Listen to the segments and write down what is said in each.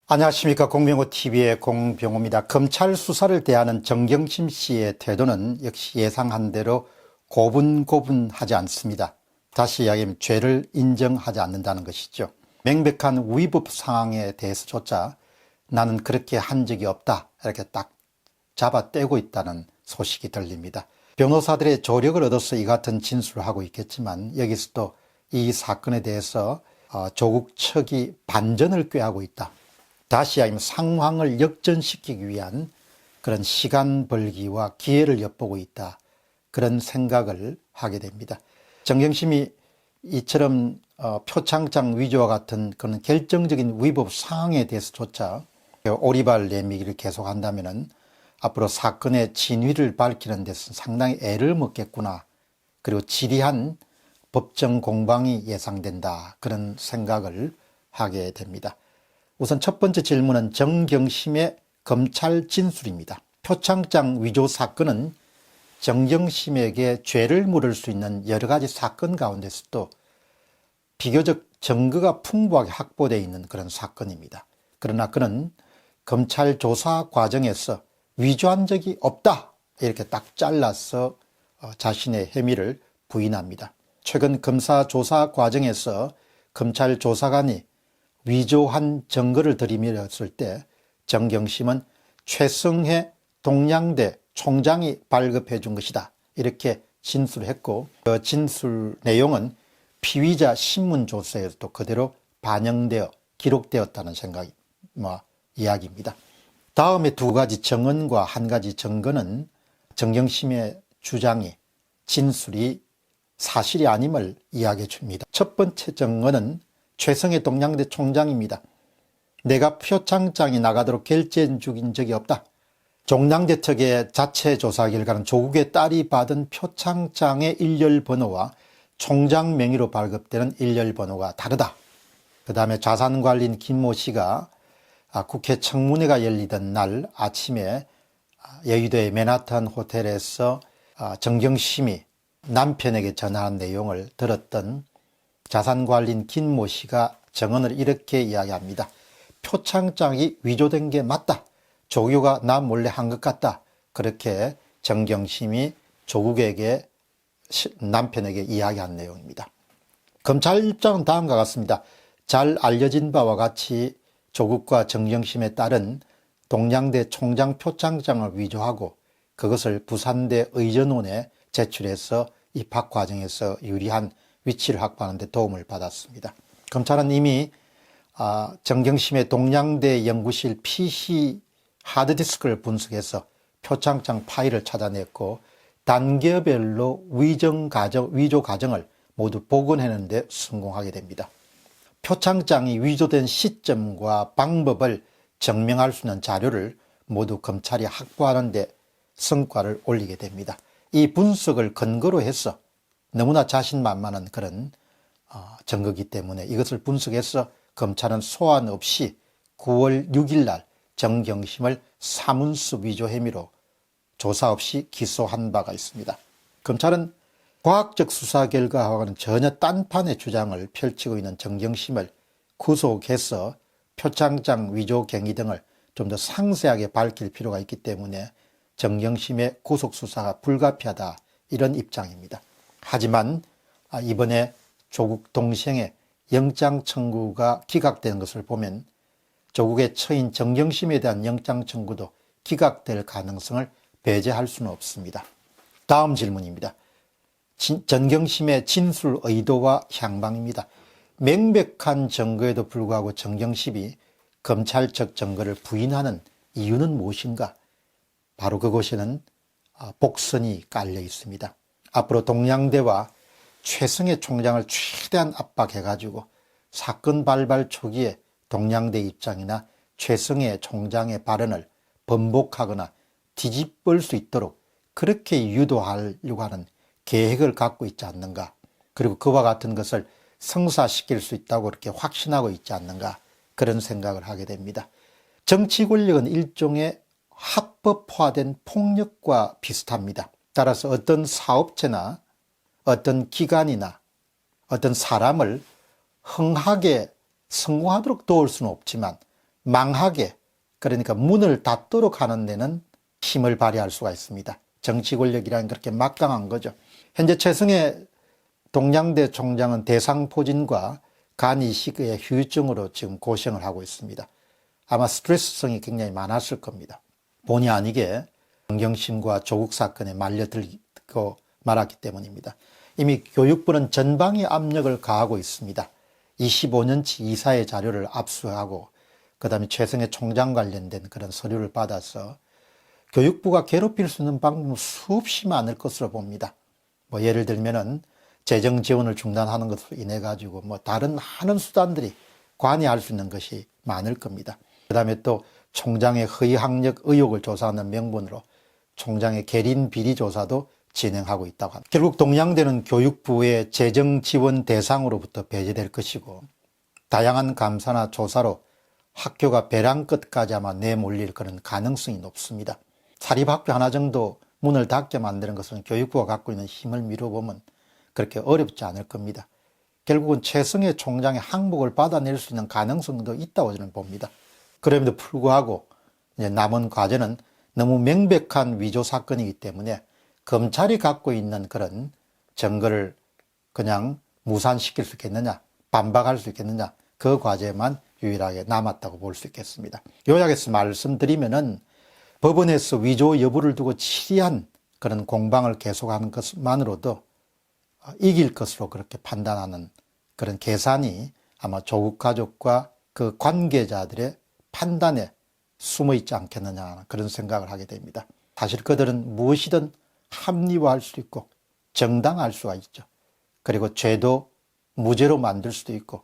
안녕하십니까. 공병호TV의 공병호입니다. 검찰 수사를 대하는 정경심 씨의 태도는 역시 예상한 대로 고분고분하지 않습니다. 다시 이야기하면 죄를 인정하지 않는다는 것이죠. 명백한 위법 상황에 대해서조차 나는 그렇게 한 적이 없다, 이렇게 딱 잡아떼고 있다는 소식이 들립니다. 변호사들의 조력을 얻어서 이 같은 진술을 하고 있겠지만 여기서도 이 사건에 대해서 조국 측이 반전을 꾀하고 있다, 다시 이야기하면 상황을 역전시키기 위한 그런 시간 벌기와 기회를 엿보고 있다, 그런 생각을 하게 됩니다. 정경심이 이처럼 표창장 위조와 같은 그런 결정적인 위법 상황에 대해서조차 오리발 내미기를 계속한다면 앞으로 사건의 진위를 밝히는 데서 상당히 애를 먹겠구나, 그리고 지리한 법정 공방이 예상된다, 그런 생각을 하게 됩니다. 우선 첫 번째 질문은 정경심의 검찰 진술입니다. 표창장 위조 사건은 정경심에게 죄를 물을 수 있는 여러 가지 사건 가운데서도 비교적 증거가 풍부하게 확보되어 있는 그런 사건입니다. 그러나 그는 검찰 조사 과정에서 위조한 적이 없다, 이렇게 딱 잘라서 자신의 혐의를 부인합니다. 최근 검사 조사 과정에서 검찰 조사관이 위조한 증거를 들이밀었을 때 정경심은 최성해 동양대 총장이 발급해 준 것이다, 이렇게 진술했고, 그 진술 내용은 피의자 신문조서에서도 그대로 반영되어 기록되었다는 생각이 이야기입니다. 다음에 두 가지 증언과 한 가지 증거는 정경심의 주장이, 진술이 사실이 아님을 이야기해 줍니다. 첫 번째 증언은 최성해 동양대 총장입니다. 내가 표창장이 나가도록 결재해 준 적이 없다. 동양대 측의 자체 조사 결과는 조국의 딸이 받은 표창장의 일렬 번호와 총장 명의로 발급되는 일렬 번호가 다르다. 그 다음에 자산관리인 김모 씨가 국회 청문회가 열리던 날 아침에 여의도의 맨하탄 호텔에서 정경심이 남편에게 전화한 내용을 들었던 자산관리인 김모 씨가 증언을 이렇게 이야기합니다. 표창장이 위조된 게 맞다. 조교가 나 몰래 한 것 같다. 그렇게 정경심이 조국에게, 남편에게 이야기한 내용입니다. 검찰 입장은 다음과 같습니다. 잘 알려진 바와 같이 조국과 정경심의 딸은 동양대 총장 표창장을 위조하고 그것을 부산대 의전원에 제출해서 입학 과정에서 유리한 위치를 확보하는 데 도움을 받았습니다. 검찰은 이미 정경심의 동양대 연구실 PC 하드디스크를 분석해서 표창장 파일을 찾아냈고 단계별로 위조 과정을 모두 복원하는 데 성공하게 됩니다. 표창장이 위조된 시점과 방법을 증명할 수 있는 자료를 모두 검찰이 확보하는 데 성과를 올리게 됩니다. 이 분석을 근거로 해서 너무나 자신만만한 그런 증거이기 때문에 이것을 분석해서 검찰은 소환 없이 9월 6일 날 정경심을 사문서 위조 혐의로 조사 없이 기소한 바가 있습니다. 검찰은 과학적 수사 결과와는 전혀 딴판의 주장을 펼치고 있는 정경심을 구속해서 표창장 위조 경위 등을 좀 더 상세하게 밝힐 필요가 있기 때문에 정경심의 구속수사가 불가피하다, 이런 입장입니다. 하지만 이번에 조국 동생의 영장 청구가 기각되는 것을 보면 조국의 처인 정경심에 대한 영장 청구도 기각될 가능성을 배제할 수는 없습니다. 다음 질문입니다. 정경심의 진술 의도와 향방입니다. 명백한 증거에도 불구하고 정경심이 검찰 측 증거를 부인하는 이유는 무엇인가? 바로 그곳에는 복선이 깔려 있습니다. 앞으로 동양대와 최성해 총장을 최대한 압박해가지고 사건 발발 초기에 동양대 입장이나 최성해 총장의 발언을 번복하거나 뒤집을 수 있도록 그렇게 유도하려고 하는 계획을 갖고 있지 않는가, 그리고 그와 같은 것을 성사시킬 수 있다고 그렇게 확신하고 있지 않는가, 그런 생각을 하게 됩니다. 정치 권력은 일종의 합법화된 폭력과 비슷합니다. 따라서 어떤 사업체나 어떤 기관이나 어떤 사람을 흥하게 성공하도록 도울 수는 없지만 망하게, 그러니까 문을 닫도록 하는 데는 힘을 발휘할 수가 있습니다. 정치 권력이란 그렇게 막강한 거죠. 현재 최승혜 동양대 총장은 대상포진과 간 이식의 후유증으로 지금 고생을 하고 있습니다. 아마 스트레스성이 굉장히 많았을 겁니다. 본의 아니게 정경심과 조국 사건에 말려들고 말았기 때문입니다. 이미 교육부는 전방위 압력을 가하고 있습니다. 25년치 이사의 자료를 압수하고 그다음에 최승혜 총장 관련된 그런 서류를 받아서 교육부가 괴롭힐 수 있는 방법은 수없이 많을 것으로 봅니다. 뭐 예를 들면은 재정 지원을 중단하는 것으로 인해 가지고 뭐 다른 많은 수단들이 관여할 수 있는 것이 많을 겁니다. 그다음에 또 총장의 허위 학력 의혹을 조사하는 명분으로 총장의 계린 비리 조사도 진행하고 있다고 합니다. 결국 동양대는 교육부의 재정 지원 대상으로부터 배제될 것이고 다양한 감사나 조사로 학교가 벼랑 끝까지 아마 내몰릴 그런 가능성이 높습니다. 사립학교 하나 정도 문을 닫게 만드는 것은 교육부가 갖고 있는 힘을 미뤄보면 그렇게 어렵지 않을 겁니다. 결국은 최승혜 총장의 항복을 받아낼 수 있는 가능성도 있다고 저는 봅니다. 그럼에도 불구하고 이제 남은 과제는 너무 명백한 위조 사건이기 때문에 검찰이 갖고 있는 그런 증거를 그냥 무산시킬 수 있겠느냐, 반박할 수 있겠느냐, 그 과제만 유일하게 남았다고 볼 수 있겠습니다. 요약해서 말씀드리면은 법원에서 위조 여부를 두고 치리한 그런 공방을 계속하는 것만으로도 이길 것으로 그렇게 판단하는 그런 계산이 아마 조국 가족과 그 관계자들의 판단에 숨어 있지 않겠느냐 그런 생각을 하게 됩니다. 사실 그들은 무엇이든 합리화할 수 있고 정당할 수가 있죠. 그리고 죄도 무죄로 만들 수도 있고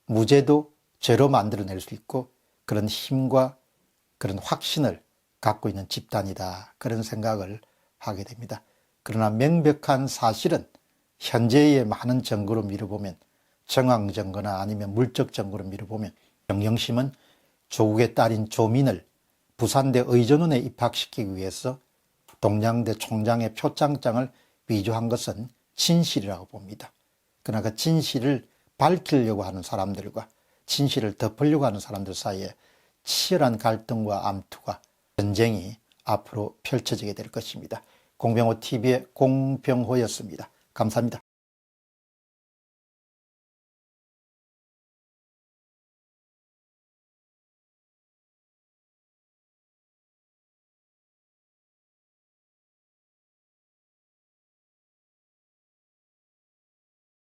무죄도 죄로 만들어낼 수 있고 그런 힘과 그런 확신을 갖고 있는 집단이다. 그런 생각을 하게 됩니다. 그러나 명백한 사실은 현재의 많은 증거로 미뤄보면 정황 증거나 아니면 물적 증거로 미뤄보면 정경심은 조국의 딸인 조민을 부산대 의전원에 입학시키기 위해서 동양대 총장의 표창장을 위조한 것은 진실이라고 봅니다. 그러나 그 진실을 밝히려고 하는 사람들과 진실을 덮으려고 하는 사람들 사이에 치열한 갈등과 암투가 전쟁이 앞으로 펼쳐지게 될 것입니다. 공병호TV의 공병호였습니다. 감사합니다.